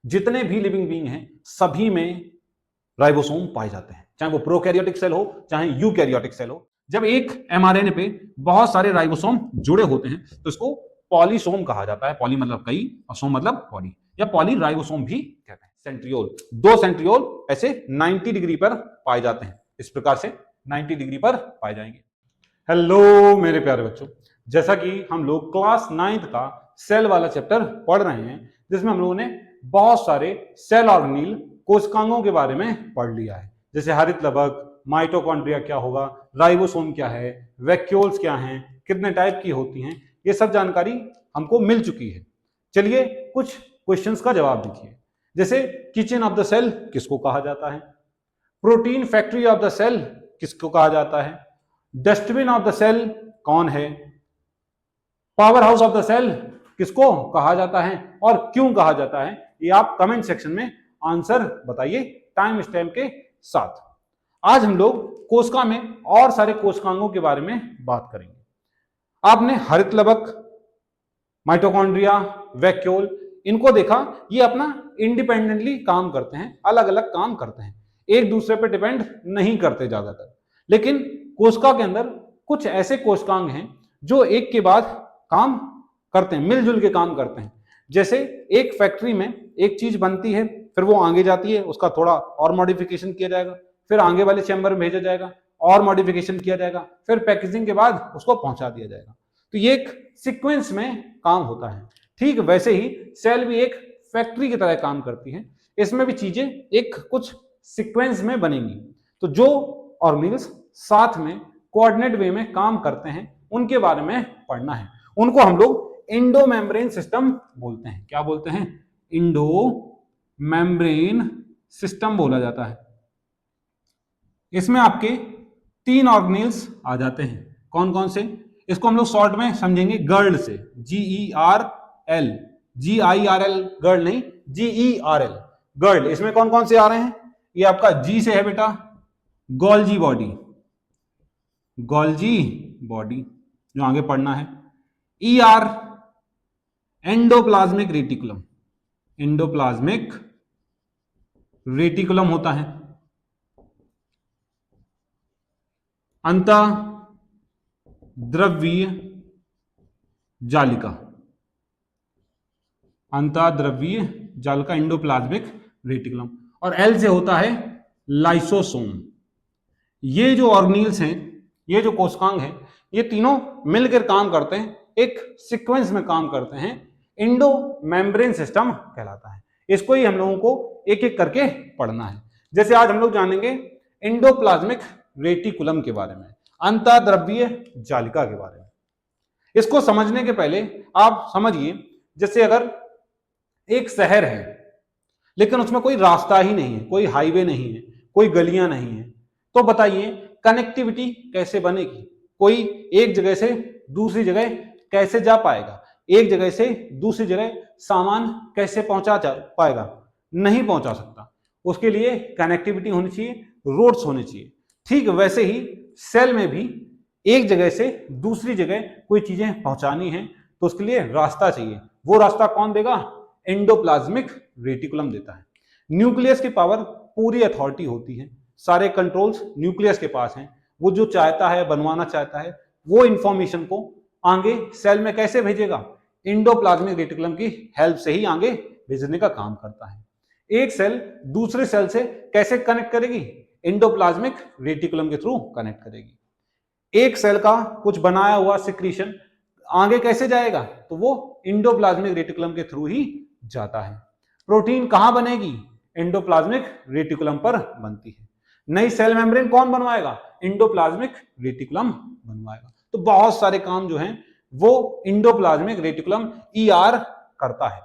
जितने भी living being हैं सभी में राइबोसोम पाए जाते हैं, चाहे वो प्रोकैरियोटिक सेल हो चाहे यूकैरियोटिक सेल हो। जब एक एमआरएनए पे बहुत सारे राइबोसोम जुड़े होते हैं तो इसको पॉलीसोम कहा जाता है। पॉली मतलब कई और सोम मतलब पॉली, या पॉली राइबोसोम भी कहते हैं। सेंट्रियोल, दो सेंट्रियोल ऐसे 90 डिग्री पर पाए जाते हैं, इस प्रकार से 90 डिग्री पर पाए जाएंगे। हेलो मेरे प्यारे बच्चों, जैसा कि हम लोग क्लास 9th का सेल वाला चैप्टर पढ़ रहे हैं, जिसमें हम लोगों ने बहुत सारे सेल ऑर्गेनील कोशिकांगों के बारे में पढ़ लिया है, जैसे हरित लवक, माइटोकॉन्ड्रिया क्या होगा, राइबोसोम क्या है, वैक्यूल्स क्या हैं, कितने टाइप की होती हैं, ये सब जानकारी हमको मिल चुकी है। चलिए कुछ क्वेश्चंस का जवाब देखिए। जैसे किचन ऑफ द सेल किसको कहा जाता है, protein factory of the cell किसको कहा जाता है, डस्टबिन ऑफ द सेल कौन है, power house of the cell किसको कहा जाता है और क्यों कहा जाता है, ये आप कमेंट सेक्शन में आंसर बताइए टाइम स्टैम्प के साथ। आज हम लोग कोशिका में और सारे कोशिकांगों के बारे में बात करेंगे। आपने हरित लवक, माइटोकॉन्ड्रिया, वैक्यूल इनको देखा, ये अपना इंडिपेंडेंटली काम करते हैं, अलग अलग काम करते हैं, एक दूसरे पर डिपेंड नहीं करते ज्यादातर। लेकिन कोशिका के अंदर कुछ ऐसे कोशिकांग हैं जो एक के बाद काम करते हैं, मिलजुल के काम करते हैं। जैसे एक फैक्ट्री में एक चीज बनती है, फिर वो आगे जाती है, उसका थोड़ा और मॉडिफिकेशन किया जाएगा, फिर आगे वाले चैम्बर में भेजा जाएगा और मॉडिफिकेशन किया जाएगा, फिर पैकेजिंग के बाद उसको पहुंचा दिया जाएगा। तो ये एक सीक्वेंस में काम होता है। ठीक वैसे ही सेल भी एक फैक्ट्री की तरह काम करती है, इसमें भी चीजें एक कुछ सीक्वेंस में बनेंगी। तो जो ऑर्गेनिल्स साथ में कोऑर्डिनेट वे में काम करते हैं उनके बारे में पढ़ना है। उनको हम लोग इंडो मेम्ब्रेन सिस्टम बोलते हैं। क्या बोलते हैं? इंडो मेम्ब्रेन सिस्टम बोला जाता है। इसमें आपके 3 ऑर्गेनिल्स आ जाते हैं। कौन कौन से? इसको हम लोग शॉर्ट में समझेंगे गर्ल से, GERL, GIRL गर्ल नहीं, GERL गर्ल। इसमें कौन कौन से आ रहे हैं? ये आपका G से है बेटा, गोल्जी बॉडी, गोल्जी बॉडी जो आगे पढ़ना है। ER endoplasmic reticulum, endoplasmic reticulum होता है। अंतःद्रव्यीय जालिका, अंतःद्रव्यीय जालिका एंडोप्लाज्मिक रेटिकुलम। और L से होता है लाइसोसोम। ये जो ऑर्गेनिल्स हैं, ये जो कोशिकांग हैं, ये तीनों मिलकर काम करते हैं, एक सीक्वेंस में काम करते हैं, इंडो मेम्ब्रेन सिस्टम कहलाता है। इसको ही हम लोगों को एक एक करके पढ़ना है। जैसे आज हम लोग जानेंगे एंडोप्लाज्मिक रेटिकुलम के बारे में, अंतःद्रव्यीय जालिका के बारे में। इसको समझने के पहले आप समझिए, जैसे अगर एक शहर है लेकिन उसमें कोई रास्ता ही नहीं है, कोई हाईवे नहीं है, कोई गलियां नहीं है, तो बताइए कनेक्टिविटी कैसे बनेगी? कोई एक जगह से दूसरी जगह कैसे जा पाएगा? एक जगह से दूसरी जगह सामान कैसे पहुंचा जा पाएगा? नहीं पहुंचा सकता। उसके लिए कनेक्टिविटी होनी चाहिए, रोड्स होने चाहिए। ठीक वैसे ही सेल में भी एक जगह से दूसरी जगह कोई चीजें पहुंचानी है तो उसके लिए रास्ता चाहिए। वो रास्ता कौन देगा? एंडोप्लाज्मिक रेटिकुलम देता है। न्यूक्लियस की पावर पूरी अथॉरिटी होती है, सारे कंट्रोल्स न्यूक्लियस के पास हैं। वो जो चाहता है, बनवाना चाहता है, वो इंफॉर्मेशन को आगे सेल में कैसे भेजेगा? एंडोप्लाज्मिक रेटिकुलम की हेल्प से ही आगे भेजने का काम करता है। एक सेल दूसरे सेल से कैसे कनेक्ट करेगी? एंडोप्लाज्मिक रेटिकुलम के थ्रू कनेक्ट करेगी। एक सेल का कुछ बनाया हुआ सिक्रीशन आगे कैसे जाएगा? तो वो एंडोप्लाज्मिक रेटिकुलम के थ्रू ही जाता है। प्रोटीन कहां बनेगी? एंडोप्लाज्मिक रेटिकुलम पर बनती है। नई सेल मेम्ब्रेन कौन बनवाएगा? Endoplasmic reticulum बनवाएगा। तो बहुत सारे काम जो हैं वो एंडोप्लाज्मिक रेटिकुलम ER करता है।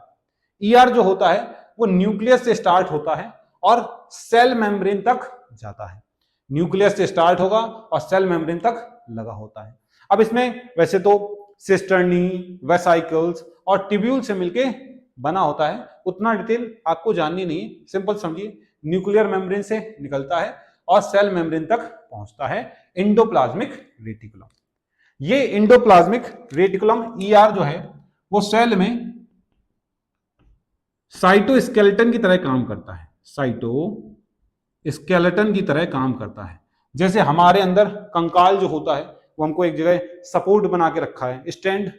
ER जो होता है वो न्यूक्लियस से स्टार्ट होता है और सेल मेम्ब्रेन तक जाता है। न्यूक्लियस से स्टार्ट होगा और सेल मेम्ब्रेन तक लगा होता है। अब इसमें वैसे तो सिस्टर्नी, वेसाइकल्स और टिब्यूल से मिलके बना होता है, उतना डिटेल आपको जाननी नहीं है। सिंपल समझिए, न्यूक्लियर मेम्ब्रेन से निकलता है और सेल मेम्ब्रेन तक पहुंचता है एंडोप्लाज्मिक रेटिकुलम। ये एंडोप्लाज्मिक रेटिकुलम ER जो है वो सेल में साइटोस्केलेटन की तरह काम करता है, साइटोस्केलेटन की तरह काम करता है। जैसे हमारे अंदर कंकाल जो होता है वो हमको एक जगह सपोर्ट बना के रखा है, स्टैंड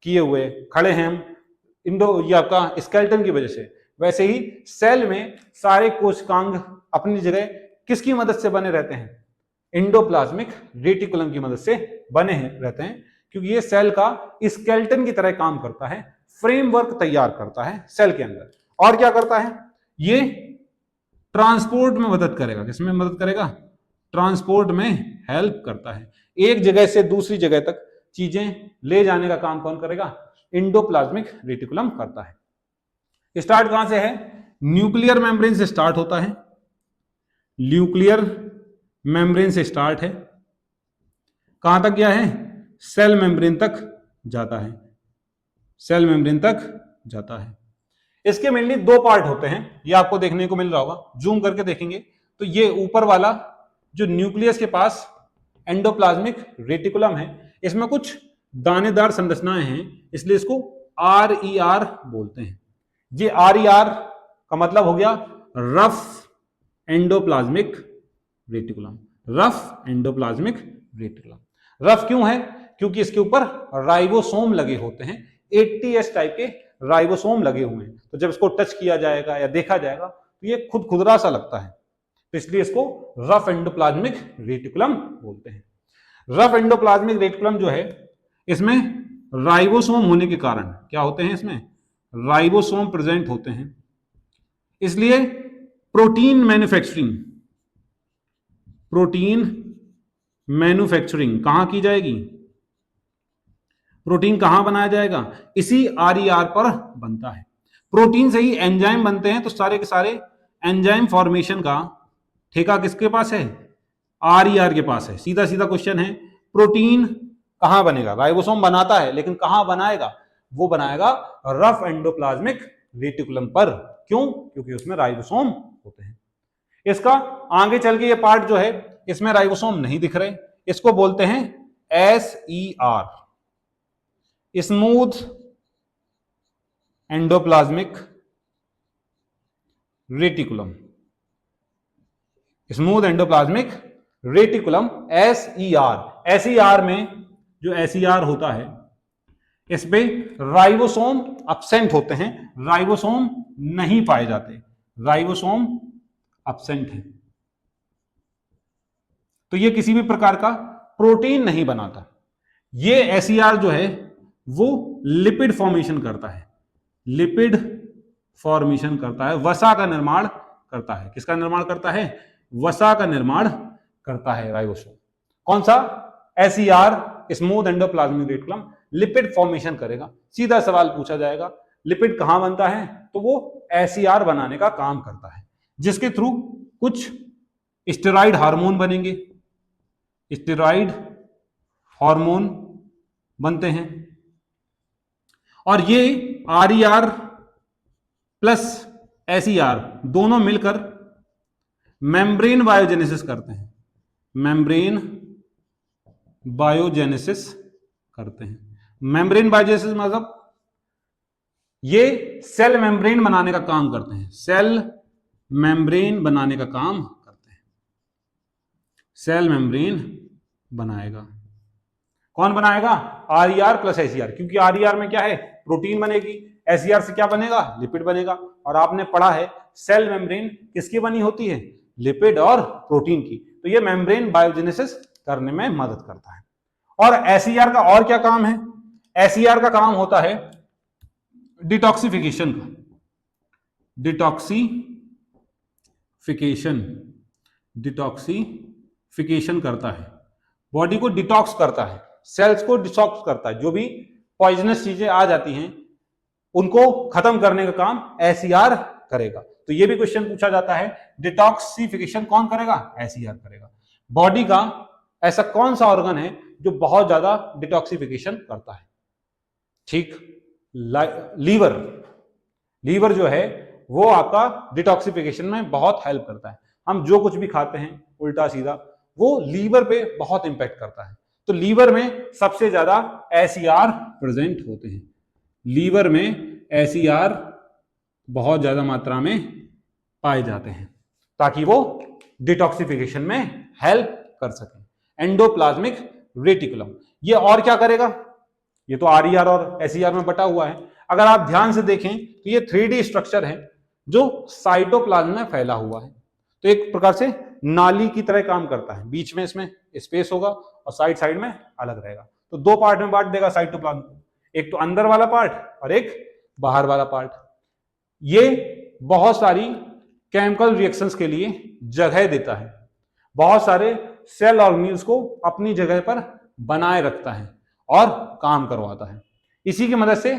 किए हुए खड़े हैं हम ये आपका स्केलेटन की वजह से, वैसे ही सेल में सारे कोशिकांग अपनी जगह किसकी मदद से बने रहते हैं? एंडोप्लाज्मिक रेटिकुलम की मदद से बने रहते हैं, क्योंकि ये सेल का स्केलेटन की तरह काम करता है, फ्रेमवर्क तैयार करता है सेल के अंदर। और क्या करता है? ये ट्रांसपोर्ट में मदद करेगा। किसमें मदद करेगा? ट्रांसपोर्ट में हेल्प करता है। एक जगह से दूसरी जगह तक चीजें ले जाने का काम कौन करेगा? एंडोप्लाज्मिक रेटिकुलम करता है। स्टार्ट कहां से है? न्यूक्लियर मेम्ब्रेन से स्टार्ट होता है, न्यूक्लियर मेम्ब्रेन से स्टार्ट है, कहां तक गया है? सेल मेम्ब्रेन तक जाता है, सेल मेम्ब्रेन तक जाता है। इसके मेनली दो पार्ट होते हैं, ये आपको देखने को मिल रहा होगा, जूम करके देखेंगे तो ये ऊपर वाला जो न्यूक्लियस के पास एंडोप्लाज्मिक रेटिकुलम है, इसमें कुछ दानेदार संरचनाएं हैं, इसलिए इसको RER बोलते हैं। ये RER का मतलब हो गया rough endoplasmic reticulum, rough endoplasmic reticulum. Rough क्यों है? क्योंकि इसके ऊपर राइबोसोम लगे होते हैं, 80S टाइप के राइबोसोम लगे हुए हैं, तो जब इसको टच किया जाएगा या देखा जाएगा तो ये खुदरा सा लगता है, तो इसलिए इसको रफ एंडोप्लाज्मिक रेटिकुलम बोलते हैं। रफ एंडोप्लाज्मिक रेटिकुलम जो है, इसमें राइबोसोम होने के कारण क्या होते हैं? इसमें राइबोसोम प्रेजेंट होते हैं, इसलिए प्रोटीन मैन्युफैक्चरिंग कहां की जाएगी? प्रोटीन कहां बनाया जाएगा? इसी RER पर बनता है। प्रोटीन से ही एंजाइम बनते हैं, तो सारे के सारे एंजाइम फॉर्मेशन का ठेका किसके पास है? RER के पास है। सीधा सीधा क्वेश्चन है, प्रोटीन कहां बनेगा? राइबोसोम बनाता है, लेकिन कहां बनाएगा? वो बनाएगा रफ एंडोप्लाज्मिक रेटिकुलम पर। क्यों? क्योंकि उसमें राइबोसोम होते हैं। इसका आगे चल के ये पार्ट जो है, इसमें राइबोसोम नहीं दिख रहे, इसको बोलते हैं SER, smooth endoplasmic reticulum, smooth endoplasmic reticulum SER। SER में जो SER होता है, इस पे राइबोसोम अब्सेंट होते हैं, राइबोसोम नहीं पाए जाते, राइबोसोम अब्सेंट है, तो ये किसी भी प्रकार का प्रोटीन नहीं बनाता। ये SER जो है वो लिपिड फॉर्मेशन करता है, लिपिड फॉर्मेशन करता है, वसा का निर्माण करता है। किसका निर्माण करता है? वसा का निर्माण करता है राइबोसोम। कौन सा? SER, smooth endoplasmic reticulum lipid formation करेगा। सीधा सवाल पूछा जाएगा, लिपिड कहां बनता है? तो वो SER बनाने का काम करता है, जिसके थ्रू कुछ स्टेरॉइड हार्मोन बनेंगे, स्टेरॉइड हार्मोन बनते हैं, और ये RER प्लस SER दोनों मिलकर मेम्ब्रेन बायोजेनेसिस करते हैं, मेम्ब्रेन बायोजेनेसिस करते हैं। मेम्ब्रेन बायोजेनेसिस मतलब ये सेल मेम्ब्रेन बनाने का काम करते हैं, सेल मेम्ब्रेन बनाने का काम करते हैं, सेल मेम्ब्रेन बनाएगा। कौन बनाएगा? RER प्लस SER, क्योंकि RER में क्या है? प्रोटीन बनेगी, SER से क्या बनेगा? लिपिड बनेगा। और आपने पढ़ा है सेल मेम्ब्रेन किसकी बनी होती है? लिपिड और प्रोटीन की। तो ये मेम्ब्रेन बायोजेनेसिस करने में मदद करता है। और SER का और क्या काम है? SER का काम होता है डिटॉक्सिफिकेशन का, डिटॉक्सिफिकेशन करता है, बॉडी को डिटॉक्स करता है, सेल्स को डिटॉक्स करता है, जो भी पॉइजनस चीजें आ जाती हैं उनको खत्म करने का काम SER करेगा। तो ये भी क्वेश्चन पूछा जाता है, डिटॉक्सिफिकेशन कौन करेगा? SER करेगा। बॉडी का ऐसा कौन सा ऑर्गन है जो बहुत ज्यादा डिटॉक्सिफिकेशन करता है? ठीक, लीवर। लीवर जो है वो आपका डिटॉक्सिफिकेशन में बहुत हेल्प करता है। हम जो कुछ भी खाते हैं उल्टा सीधा, वो लीवर पे बहुत इंपैक्ट करता है। तो लीवर में सबसे ज्यादा SER प्रेजेंट होते हैं, लीवर में SER बहुत ज्यादा मात्रा में पाए जाते हैं ताकि वो डिटॉक्सिफिकेशन में हेल्प कर सके। एंडोप्लाज्मिक रेटिकुलम ये और क्या करेगा, ये तो आरईआर और एसईआर में बटा हुआ है। अगर आप ध्यान से देखें तो ये 3D स्ट्रक्चर है जो साइटोप्लाज्म में फैला हुआ है। तो एक प्रकार से नाली की तरह काम करता है, बीच में इसमें स्पेस होगा और साइड साइड में अलग रहेगा। तो दो पार्ट में बांट देगा साइटोप्लाज्म को, एक तो अंदर वाला पार्ट और एक बाहर वाला पार्ट। ये बहुत सारी केमिकल रिएक्शंस के लिए जगह देता है, बहुत सारे सेल ऑर्गेनिल्स को अपनी जगह पर बनाए रखता है और काम करवाता है। इसी की मदद से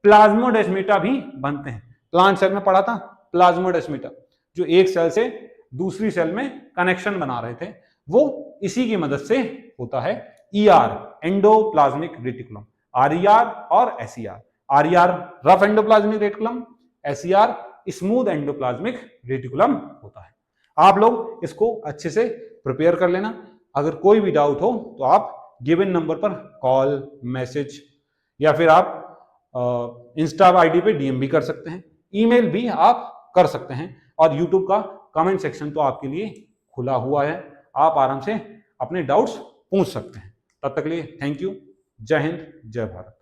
प्लाज्मोडेस्माटा भी बनते हैं। प्लांट सेल में पढ़ा था प्लाज्मोडेस्माटा, जो एक सेल से दूसरी सेल में कनेक्शन बना रहे थे, वो इसी की मदद से होता है। ईआर एंडोप्लाज्मिक रेटिकुलम, आरईआर और SER. RER rough endoplasmic reticulum, SER smooth endoplasmic reticulum होता है। आप लोग इसको अच्छे से प्रिपेयर कर लेना। अगर कोई भी डाउट हो तो आप गिवन नंबर पर कॉल, मैसेज या फिर आप इंस्टा आईडी पे डीएम भी कर सकते हैं, ईमेल भी आप कर सकते हैं, और यूट्यूब का कमेंट सेक्शन तो आपके लिए खुला हुआ है, आप आराम से अपने डाउट्स पूछ सकते हैं। तब तक के लिए थैंक यू। जय हिंद, जय भारत।